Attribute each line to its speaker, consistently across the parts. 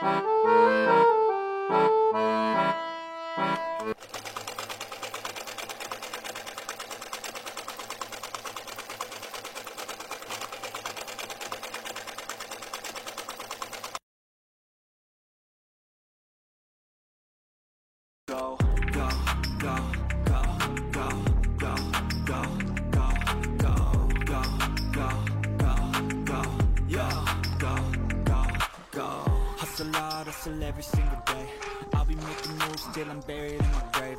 Speaker 1: Go, go, go, go, go, go, go, go, go, go, go, go, go, yo, go, go, go. Hustle hard, hustle every single day. I'll be making moves till I'm buried in my grave.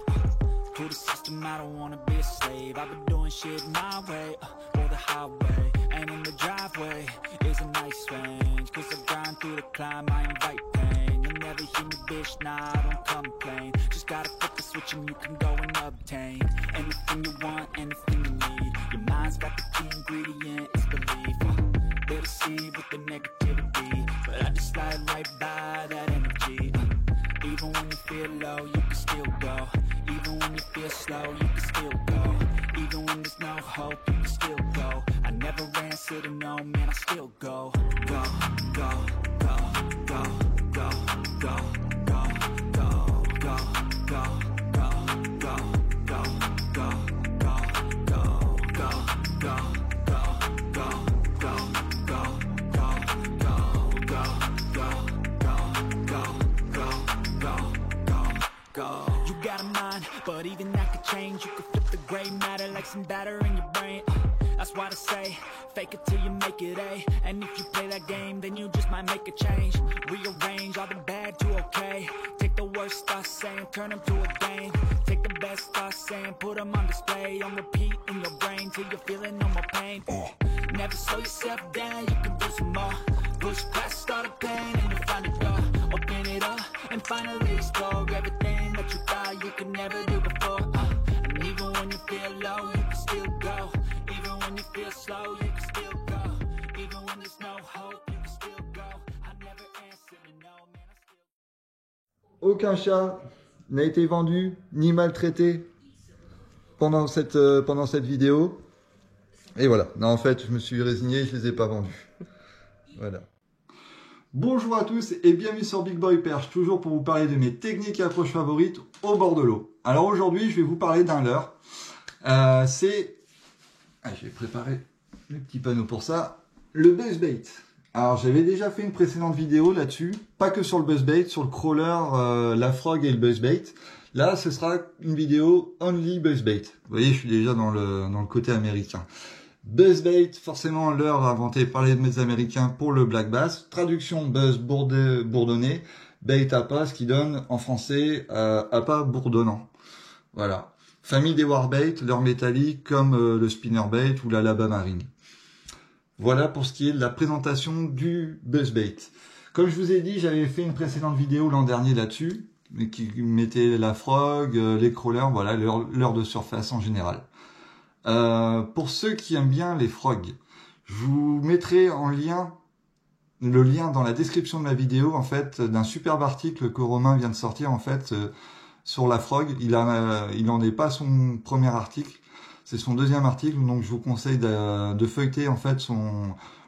Speaker 1: To the system, I don't wanna be a slave. I've been doing shit my way, or the highway. And in the driveway is a nice range. Cause I grind through the climb, I invite pain. You'll never hear me, bitch, nah, I don't complain. Just gotta flip the switch and you can go and obtain anything you want, anything you need. Your mind's got the key ingredient, it's belief. They'll deceive with the negativity, but I just slide right by that energy. Even when you feel low, you can still go. Even when you feel slow, you can still go. Even when there's no hope, you can still go. I never answer to no, man, I still go. Go, go, go, go, go, go, go, go, go, go, go, go, go, go, go, go, go, go, go, go. You got a mind, but even that could change. You could flip the gray matter like some batter in your brain. That's why I say, fake it till you make it A. And if you play that game, then you just might make a change. Rearrange all the bad to okay. Take the worst thoughts saying, turn them to a game. Take the best thoughts saying, put them on display. On repeat in your brain till you're feeling no more pain. Never slow yourself down, you can do some more. Push past all the pain and you'll find a door. Open it up and finally explore everything that you thought you could never do before. And even when you feel low, you can still go. Even when you feel slow, you can still go. Even when there's no hope, you can still go. I never answer to no, man, I still...
Speaker 2: Aucun chat n'a été vendu ni maltraité pendant cette vidéo. Et voilà. Non, en fait, je me suis résigné, je les ai pas vendus. Voilà. Bonjour à tous et bienvenue sur Big Boy Perche, toujours pour vous parler de mes techniques et approches favorites au bord de l'eau. Alors aujourd'hui, je vais vous parler d'un leurre. J'ai préparé le petit panneau pour ça. Le buzzbait. Alors j'avais déjà fait une précédente vidéo là-dessus, pas que sur le buzzbait, sur le crawler, la frog et le buzzbait. Là, ce sera une vidéo only buzzbait. Vous voyez, je suis déjà dans le côté américain. Buzzbait, forcément leurre inventé par les Américains pour le black bass. Traduction buzz bourdonné, bait appât, ce qui donne en français appât bourdonnant. Voilà. Famille des warbait, leurre métallique comme le spinnerbait ou la laba marine. Voilà pour ce qui est de la présentation du buzzbait. Comme je vous ai dit, j'avais fait une précédente vidéo l'an dernier là-dessus, qui mettait la frog, les crawlers, voilà, leurre de surface en général. Pour ceux qui aiment bien les frogs, je vous mettrai le lien dans la description de la vidéo, en fait, d'un superbe article que Romain vient de sortir, en fait, sur la frog. Il en est pas son premier article, c'est son deuxième article, donc je vous conseille de feuilleter, en fait,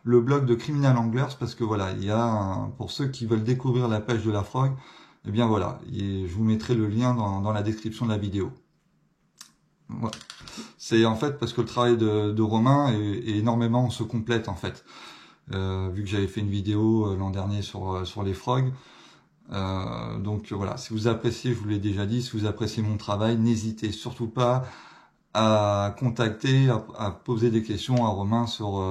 Speaker 2: le blog de Criminal Anglers, parce que voilà, pour ceux qui veulent découvrir la pêche de la frog, eh bien voilà, je vous mettrai le lien dans la description de la vidéo. Voilà. C'est en fait parce que le travail de Romain est énormément se complète en fait. Vu que j'avais fait une vidéo l'an dernier sur les frogs. Donc voilà, si vous appréciez, je vous l'ai déjà dit, si vous appréciez mon travail, n'hésitez surtout pas à contacter, à poser des questions à Romain sur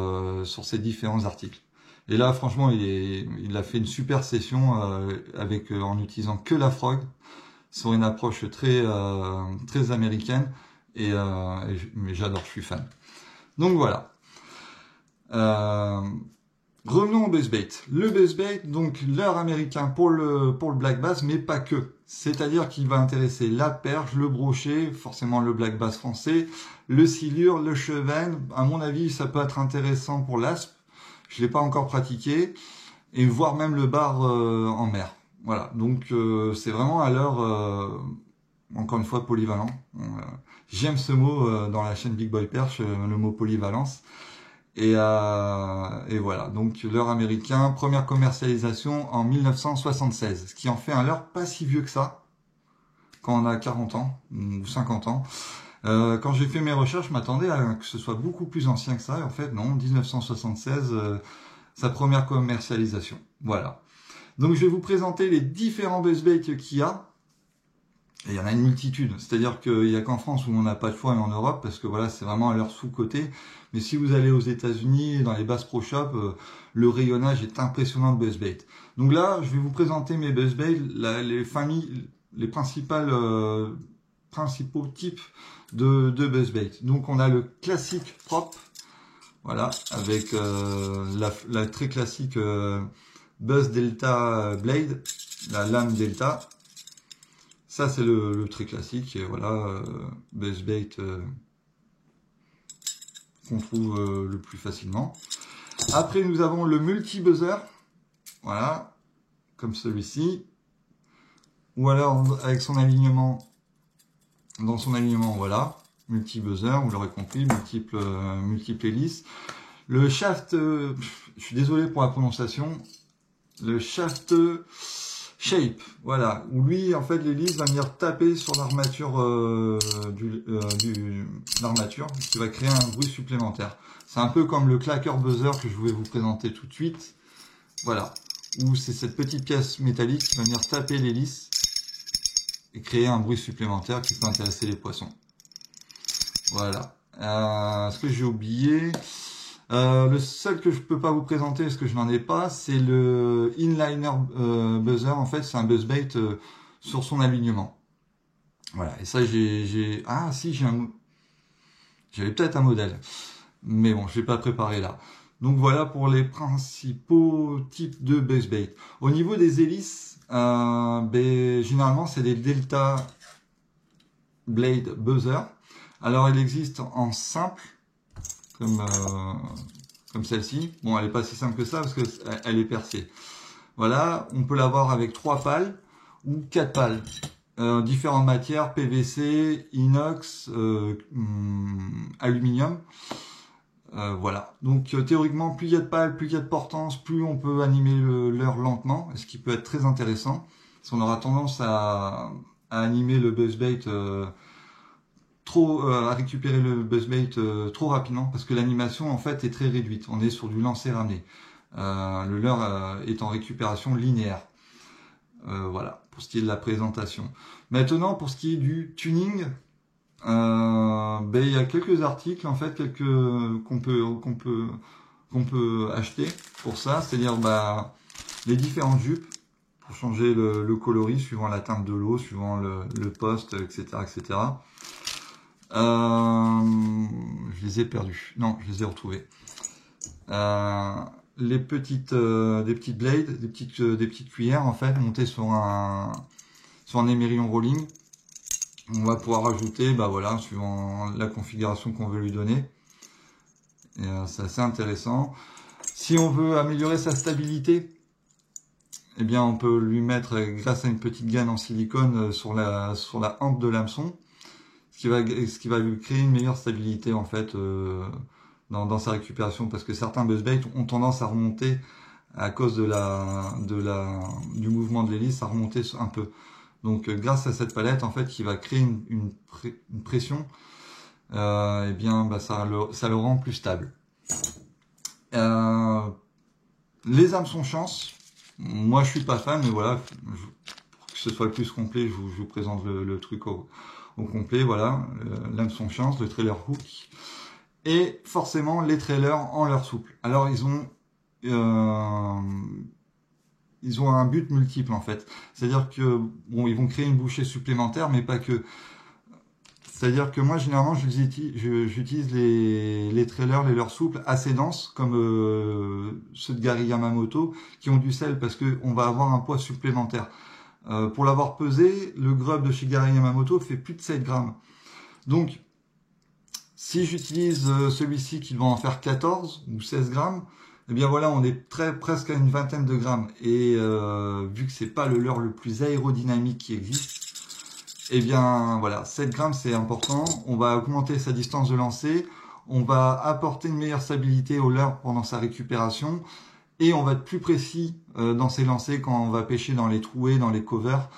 Speaker 2: ces différents articles. Et là, franchement, il a fait une super session en utilisant que la frog, sur une approche très américaine. Mais j'adore, je suis fan. Donc voilà. Revenons au buzzbait. Le buzzbait, donc leurre américain pour le black bass, mais pas que. C'est-à-dire qu'il va intéresser la perche, le brochet, forcément le black bass français, le silure, le chevenne. À mon avis, ça peut être intéressant pour l'aspe. Je l'ai pas encore pratiqué. Et voire même le bar en mer. Voilà. Donc c'est vraiment un leurre, encore une fois, polyvalent. J'aime ce mot dans la chaîne Big Boy Perche, le mot polyvalence. Et voilà, donc leurre américain, première commercialisation en 1976, ce qui en fait un leurre pas si vieux que ça, quand on a 40 ans ou 50 ans. Quand j'ai fait mes recherches, je m'attendais à que ce soit beaucoup plus ancien que ça, et en fait non, 1976, sa première commercialisation. Voilà. Donc je vais vous présenter les différents buzzbaits qu'il y a. Et il y en a une multitude, c'est-à-dire qu'il n'y a qu'en France où on n'a pas de choix et en Europe, parce que voilà, c'est vraiment à leur sous-côté. Mais si vous allez aux États-Unis, dans les Bass Pro Shop, le rayonnage est impressionnant de buzzbait. Donc là, je vais vous présenter mes buzzbaits, les familles, les principaux types de buzzbait. Donc on a le classique propre, voilà, avec la très classique Buzz Delta Blade, la lame Delta. Ça, c'est le très classique, et voilà, buzzbait qu'on trouve le plus facilement. Après, nous avons le multi-buzzer, voilà, comme celui-ci. Ou alors, avec son alignement, dans son alignement, voilà, multi-buzzer, vous l'aurez compris, multiples hélices. Le shaft, je suis désolé pour la prononciation, le shaft shape, voilà, où lui, en fait, l'hélice va venir taper sur l'armature l'armature, qui va créer un bruit supplémentaire. C'est un peu comme le clacker buzzer que je vais vous présenter tout de suite, voilà, où c'est cette petite pièce métallique qui va venir taper l'hélice et créer un bruit supplémentaire qui peut intéresser les poissons. Voilà. Ce que j'ai oublié, le seul que je peux pas vous présenter, parce que je n'en ai pas, c'est le inliner buzzer. En fait, c'est un buzzbait sur son alignement. Voilà. Et ça, j'avais peut-être un modèle, mais bon, je l'ai pas préparé là. Donc voilà pour les principaux types de buzzbait. Au niveau des hélices, généralement c'est des Delta Blade Buzzer. Alors il existe en simple, comme celle-ci. Bon, elle est pas si simple que ça parce que elle est percée. Voilà, on peut l'avoir avec 3 pales ou 4 pales. Différentes matières, PVC, inox, aluminium. Voilà, donc théoriquement, plus il y a de pales, plus il y a de portance, plus on peut animer le leurre lentement, ce qui peut être très intéressant. Parce qu'on aura tendance à animer le buzzbait à récupérer le buzzbait trop rapidement, parce que l'animation en fait est très réduite. On est sur du lancer-ramener. Le leurre est en récupération linéaire. Voilà, pour ce qui est de la présentation. Maintenant, pour ce qui est du tuning, il y a quelques articles en fait, qu'on peut acheter pour ça, c'est-à-dire les différentes jupes pour changer le coloris suivant la teinte de l'eau, suivant le poste, etc., etc. Je les ai perdus. Non, je les ai retrouvés. Des petites blades, des petites cuillères en fait, montées sur un émerillon rolling. On va pouvoir ajouter, voilà, suivant la configuration qu'on veut lui donner. Et c'est assez intéressant. Si on veut améliorer sa stabilité, eh bien, on peut lui mettre, grâce à une petite gaine en silicone, sur la hampe de l'hameçon, ce qui va lui créer une meilleure stabilité en fait dans sa récupération, parce que certains buzzbaits ont tendance à remonter à cause du mouvement de l'hélice, à remonter un peu. Donc grâce à cette palette en fait qui va créer une pression, ça le rend plus stable. Les hameçons chance, moi je suis pas fan, mais voilà, pour que ce soit le plus complet, je vous présente le truc au complet. Voilà, l'hameçon chance, le trailer hook, et forcément les trailers en leurre souple. Alors ils ont un but multiple en fait. C'est-à-dire que ils vont créer une bouchée supplémentaire, mais pas que. C'est-à-dire que moi généralement j'utilise les trailers, les leurres souples assez denses, comme ceux de Gary Yamamoto, qui ont du sel, parce que on va avoir un poids supplémentaire. Pour l'avoir pesé, le grub de chez Gary Yamamoto fait plus de 7 grammes. Donc si j'utilise celui-ci qui va en faire 14 ou 16 grammes, eh bien voilà, on est presque à une vingtaine de grammes. Et vu que c'est pas le leurre le plus aérodynamique qui existe, eh bien voilà, 7 grammes c'est important. On va augmenter sa distance de lancer, on va apporter une meilleure stabilité au leurre pendant sa récupération et on va être plus précis dans ses lancers quand on va pêcher dans les trouées, dans les covers,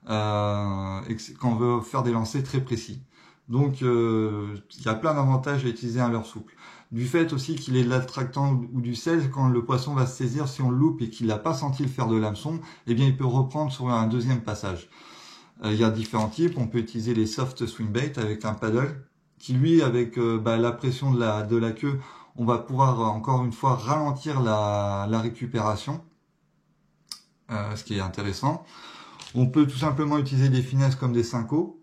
Speaker 2: et quand on veut faire des lancers très précis. Donc il y a plein d'avantages à utiliser un leurre souple. Du fait aussi qu'il est de l'attractant ou du sel, quand le poisson va se saisir, si on le loupe et qu'il n'a pas senti le fer de l'hameçon, eh bien il peut reprendre sur un deuxième passage. Il y a différents types, on peut utiliser les soft swing bait avec un paddle, qui lui, avec la pression de la queue, on va pouvoir encore une fois ralentir la récupération, ce qui est intéressant. On peut tout simplement utiliser des finesses comme des 5-0,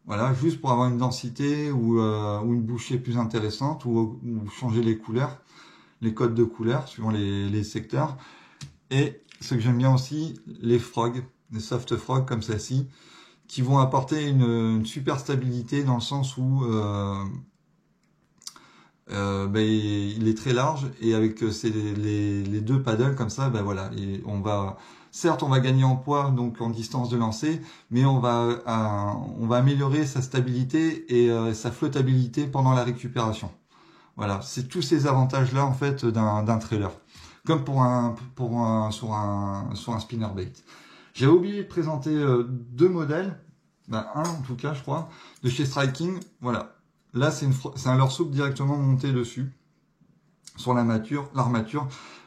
Speaker 2: voilà, juste pour avoir une densité ou une bouchée plus intéressante, ou changer les couleurs, les codes de couleurs suivant les secteurs. Et ce que j'aime bien aussi, les frogs, les soft frogs comme celle-ci, qui vont apporter une super stabilité dans le sens où il est très large et avec les deux paddles comme ça, voilà, et certes, on va gagner en poids, donc en distance de lancer, mais on va améliorer sa stabilité et sa flottabilité pendant la récupération. Voilà, c'est tous ces avantages-là en fait d'un trailer, comme sur un spinnerbait. J'avais oublié de présenter deux modèles, un en tout cas je crois, de chez Striking. Voilà, là c'est un leurre souple directement monté dessus, sur l'armature,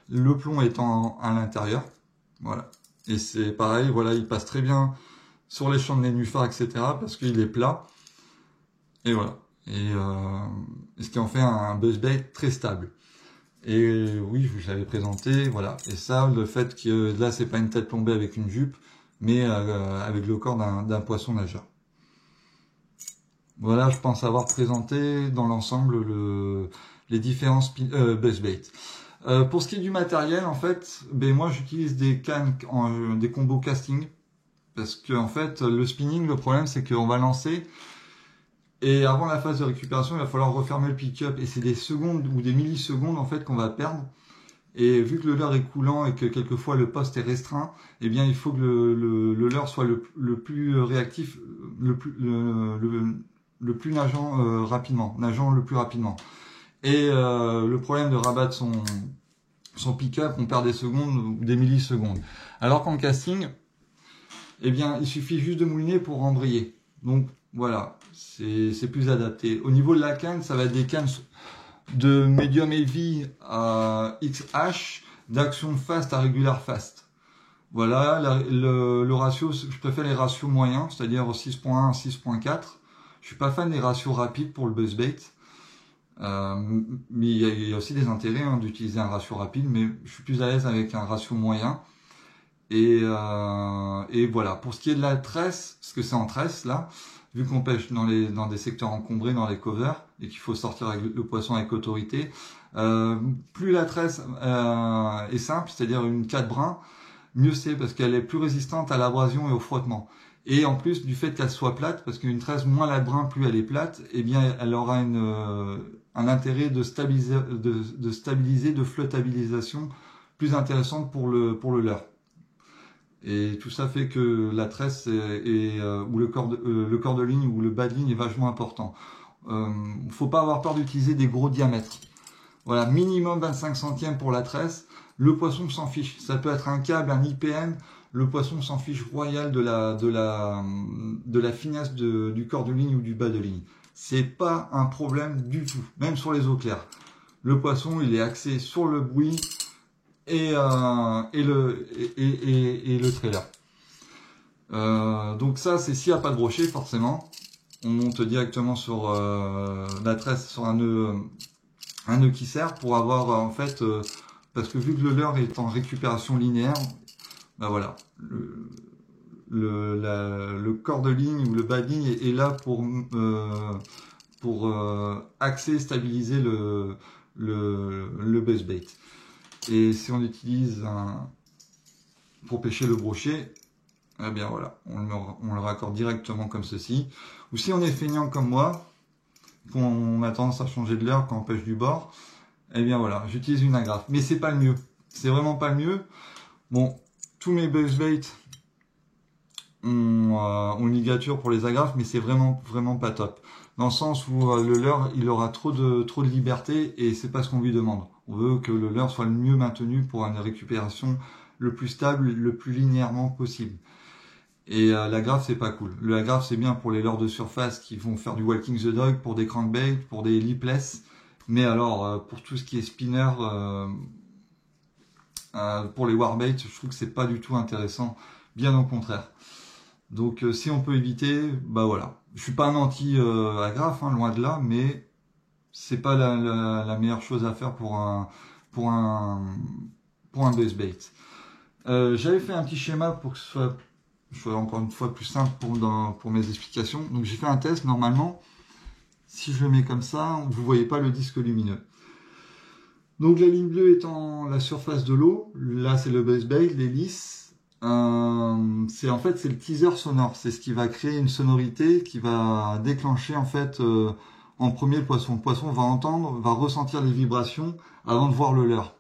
Speaker 2: le plomb étant à l'intérieur. Voilà, et c'est pareil, voilà, il passe très bien sur les champs de nénuphars, etc. parce qu'il est plat. Et voilà, et ce qui en fait un buzzbait très stable. Et oui, je vous l'avais présenté, voilà. Et ça, le fait que là, c'est pas une tête plombée avec une jupe, mais avec le corps d'un poisson nageur. Voilà, je pense avoir présenté dans l'ensemble les différents buzzbaits. Pour ce qui est du matériel, en fait, moi j'utilise des cannes, des combos casting, parce que en fait, le spinning, le problème c'est qu'on va lancer, et avant la phase de récupération, il va falloir refermer le pick-up, et c'est des secondes ou des millisecondes en fait qu'on va perdre. Et vu que le leurre est coulant et que quelquefois le poste est restreint, eh bien il faut que le leurre soit le plus réactif, le plus nageant nageant le plus rapidement. Et le problème de rabattre son pick-up, on perd des secondes ou des millisecondes. Alors qu'en casting, eh bien, il suffit juste de mouliner pour embrayer. Donc voilà, c'est plus adapté. Au niveau de la canne, ça va être des cannes de medium heavy à XH, d'action fast à regular fast. Voilà, le ratio, je préfère les ratios moyens, c'est-à-dire 6.1 à 6.4. Je suis pas fan des ratios rapides pour le buzzbait. Mais il y a aussi des intérêts d'utiliser un ratio rapide, mais je suis plus à l'aise avec un ratio moyen. Et voilà. Pour ce qui est de la tresse, parce que c'est en tresse là, vu qu'on pêche dans des secteurs encombrés, dans les covers, et qu'il faut sortir avec le poisson avec autorité, plus la tresse est simple, c'est-à-dire une 4 brins, mieux c'est, parce qu'elle est plus résistante à l'abrasion et au frottement. Et en plus du fait qu'elle soit plate, parce qu'une tresse, moins la brin, plus elle est plate, eh bien elle aura un intérêt de stabiliser, de flottabilisation plus intéressante pour le leurre. Et tout ça fait que la tresse ou le corps de ligne ou le bas de ligne est vachement important. Faut pas avoir peur d'utiliser des gros diamètres. Voilà, minimum 25 centièmes pour la tresse. Le poisson s'en fiche. Ça peut être un câble, un IPM. Le poisson s'en fiche royal de la finesse du corps de ligne ou du bas de ligne. C'est pas un problème du tout, même sur les eaux claires. Le poisson, il est axé sur le bruit et le trailer. Donc ça, c'est s'il n'y a pas de brochet, forcément. On monte directement sur la tresse, sur un nœud qui sert pour avoir en fait, parce que vu que le leurre est en récupération linéaire, voilà, le corps de ligne ou le bas de ligne est là pour axer, stabiliser le buzzbait. Et si on utilise pour pêcher le brochet, eh bien voilà, on le raccorde directement comme ceci. Ou si on est feignant comme moi, qu'on a tendance à changer de leurre quand on pêche du bord, eh bien voilà, j'utilise une agrafe. Mais c'est pas le mieux. C'est vraiment pas le mieux. Bon, tous mes buzzbaits ont une ligature pour les agrafes, mais c'est vraiment pas top. Dans le sens où le leurre, il aura trop de liberté et c'est pas ce qu'on lui demande. On veut que le leurre soit le mieux maintenu pour une récupération le plus stable, le plus linéairement possible. Et l'agrafe, c'est pas cool. L'agrafe, c'est bien pour les leurres de surface qui vont faire du walking the dog, pour des crankbaits, pour des lipless. Mais alors, pour tout ce qui est spinner, pour les warbaits, je trouve que c'est pas du tout intéressant. Bien au contraire. Donc, si on peut éviter, bah voilà. Je suis pas un anti-agrafe, loin de là, mais c'est pas la meilleure chose à faire pour un buzzbait. J'avais fait un petit schéma pour que ce soit encore une fois plus simple pour mes explications. Donc j'ai fait un test. Normalement, si je le mets comme ça, vous voyez pas le disque lumineux. Donc la ligne bleue étant la surface de l'eau, là c'est le buzzbait, l'hélice. C'est le teaser sonore. C'est ce qui va créer une sonorité qui va déclencher en fait en premier le poisson. Le poisson va ressentir les vibrations avant de voir le leurre.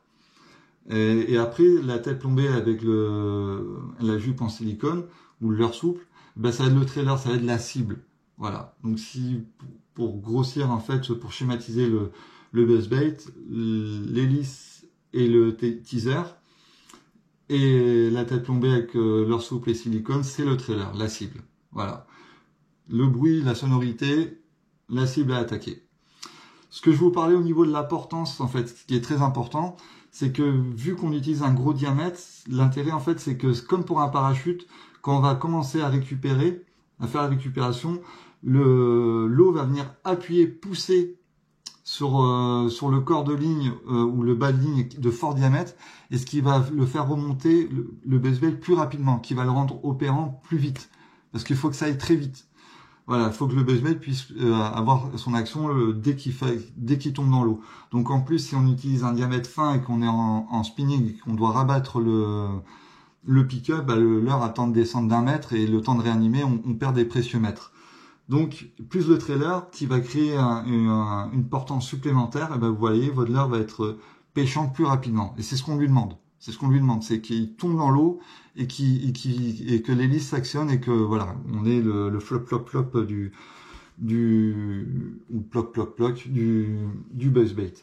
Speaker 2: Et après, la tête plombée avec la jupe en silicone ou le leurre souple, ben ça va être le trailer, ça va être la cible. Voilà. Donc si pour grossir en fait, pour schématiser le buzzbait, l'hélice et le teaser, et la tête plombée avec leurre souple et silicone, c'est le trailer, la cible. Voilà. Le bruit, la sonorité, la cible à attaquer. Ce que je vous parlais au niveau de la portance, en fait, ce qui est très important, c'est que vu qu'on utilise un gros diamètre, l'intérêt en fait, c'est que comme pour un parachute, quand on va commencer à récupérer, à faire la récupération, l'eau va venir appuyer, pousser sur le corps de ligne ou le bas de ligne de fort diamètre, et ce qui va le faire remonter le buzzbait plus rapidement, qui va le rendre opérant plus vite, parce qu'il faut que ça aille très vite. Voilà, il faut que le buzzbait puisse avoir son action dès qu'il tombe dans l'eau. Donc en plus, si on utilise un diamètre fin et qu'on est en spinning et qu'on doit rabattre le pick-up, bah, le leurre attend de descendre d'1 mètre et le temps de réanimer, on perd des précieux mètres. Donc plus le trailer qui va créer une portance supplémentaire, et ben vous voyez, votre leurre va être pêchant plus rapidement. Et c'est ce qu'on lui demande. C'est ce qu'on lui demande, c'est qu'il tombe dans l'eau et que l'hélice s'actionne et que voilà, on ait le flop flop flop ou ploc ploc ploc du buzzbait.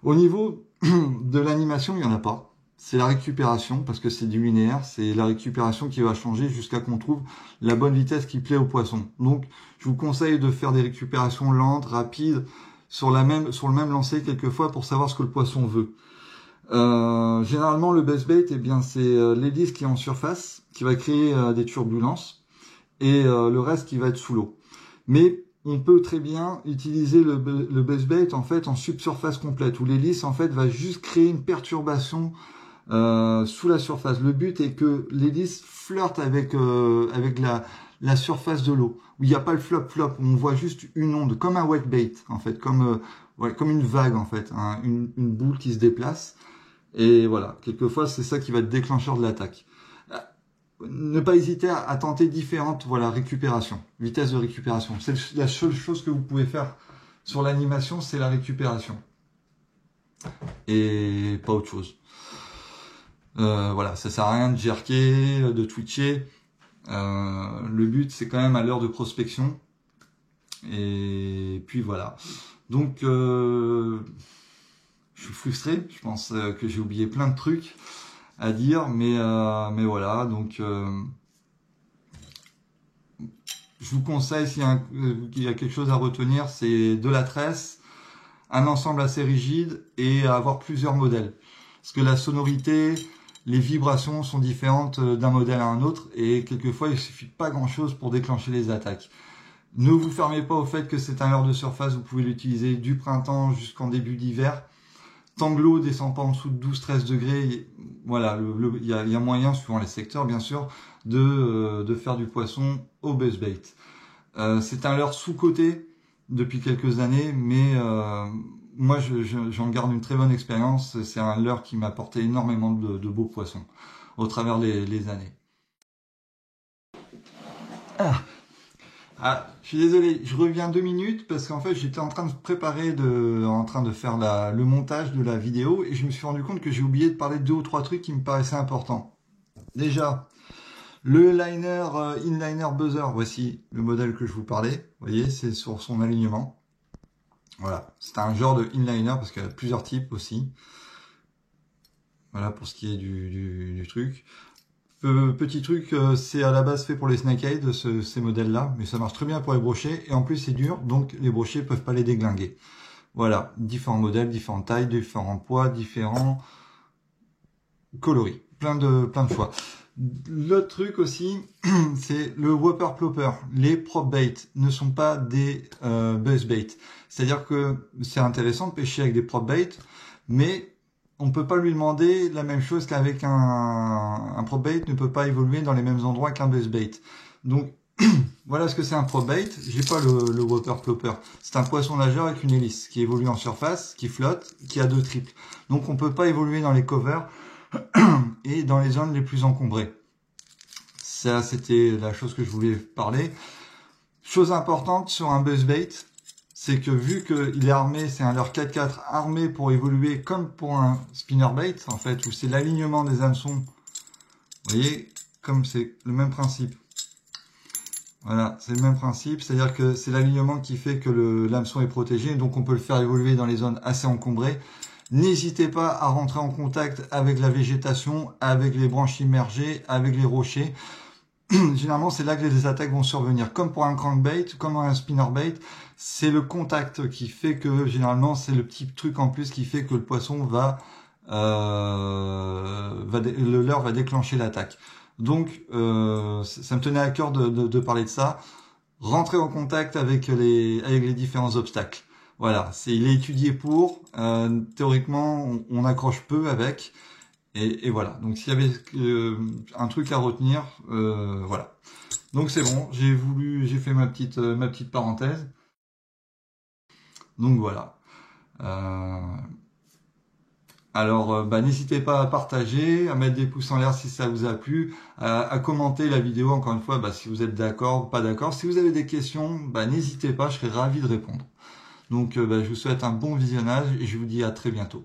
Speaker 2: Au niveau de l'animation, il n'y en a pas. C'est la récupération, parce que c'est du linéaire, c'est la récupération qui va changer jusqu'à qu'on trouve la bonne vitesse qui plaît au poisson. Donc, je vous conseille de faire des récupérations lentes, rapides, sur le même lancer quelquefois pour savoir ce que le poisson veut. Généralement, le buzzbait, eh bien, c'est l'hélice qui est en surface, qui va créer des turbulences, et le reste qui va être sous l'eau. Mais on peut très bien utiliser le buzzbait en fait en subsurface complète, où l'hélice en fait va juste créer une perturbation sous la surface. Le but est que l'hélice flirte avec la surface de l'eau, où il n'y a pas le flop-flop, où on voit juste une onde, comme un wetbait en fait, comme une vague en fait, hein, une boule qui se déplace. Et voilà, quelquefois c'est ça qui va être déclencheur de l'attaque. Ne pas hésiter à tenter différentes récupérations, vitesse de récupération. C'est la seule chose que vous pouvez faire sur l'animation, c'est la récupération. Et pas autre chose. Voilà, ça sert à rien de jerker, de twitcher. Le but, c'est quand même à l'heure de prospection. Et puis voilà. Donc, je suis frustré. Je pense que j'ai oublié plein de trucs à dire, mais voilà. Donc, je vous conseille, s'il y a quelque chose à retenir, c'est de la tresse, un ensemble assez rigide et avoir plusieurs modèles. Parce que la sonorité, les vibrations sont différentes d'un modèle à un autre et quelquefois il suffit pas grand chose pour déclencher les attaques. Ne vous fermez pas au fait que c'est un leurre de surface, vous pouvez l'utiliser du printemps jusqu'en début d'hiver. Tant que l'eau descend pas en dessous de 12-13 degrés, voilà, il y a moyen, suivant les secteurs bien sûr, de faire du poisson au buzzbait. C'est un leurre sous-coté depuis quelques années, mais moi j'en garde une très bonne expérience. C'est un leurre qui m'a apporté énormément de beaux poissons au travers les années. Je suis désolé, je reviens 2 minutes parce qu'en fait j'étais en train de préparer, en train de faire le montage de la vidéo et je me suis rendu compte que j'ai oublié de parler de 2 ou 3 trucs qui me paraissaient importants. Déjà, Le liner inliner buzzer, voici le modèle que je vous parlais. Vous voyez, c'est sur son alignement. Voilà, c'est un genre de inliner parce qu'il y a plusieurs types aussi. Voilà pour ce qui est du truc. Petit truc, c'est à la base fait pour les snakeheads, ces modèles-là, mais ça marche très bien pour les brochets, et en plus c'est dur, donc les brochets peuvent pas les déglinguer. Voilà, différents modèles, différentes tailles, différents poids, différents coloris, plein de choix. L'autre truc aussi, c'est le Whopper Plopper. Les prop bait ne sont pas des buzz bait. C'est-à-dire que c'est intéressant de pêcher avec des prop bait, mais on peut pas lui demander la même chose qu'avec un prop bait ne peut pas évoluer dans les mêmes endroits qu'un buzz bait. Donc voilà ce que c'est un prop bait. J'ai pas le Whopper Plopper. C'est un poisson nageur avec une hélice qui évolue en surface, qui flotte, qui a 2 triples. Donc on peut pas évoluer dans les covers et dans les zones les plus encombrées. Ça, c'était la chose que je voulais parler. Chose importante sur un buzzbait, c'est que vu qu'il est armé, c'est un leurre 4-4 armé pour évoluer comme pour un spinnerbait, en fait, où c'est l'alignement des hameçons. Vous voyez, comme c'est le même principe. Voilà, c'est le même principe, c'est-à-dire que c'est l'alignement qui fait que l'hameçon est protégé, donc on peut le faire évoluer dans les zones assez encombrées. N'hésitez pas à rentrer en contact avec la végétation, avec les branches immergées, avec les rochers. Généralement, c'est là que les attaques vont survenir. Comme pour un crankbait, comme un spinnerbait, c'est le contact qui fait que, généralement, c'est le petit truc en plus qui fait que le poisson le leurre va déclencher l'attaque. Donc, ça me tenait à cœur de parler de ça. Rentrer en contact avec les différents obstacles. Voilà, il est étudié pour. Théoriquement, on accroche peu avec. Et voilà. Donc s'il y avait un truc à retenir, voilà. Donc c'est bon. J'ai fait ma petite parenthèse. Donc voilà. Alors, n'hésitez pas à partager, à mettre des pouces en l'air si ça vous a plu, à commenter la vidéo, encore une fois, si vous êtes d'accord ou pas d'accord. Si vous avez des questions, n'hésitez pas, je serai ravi de répondre. Donc, je vous souhaite un bon visionnage et je vous dis à très bientôt.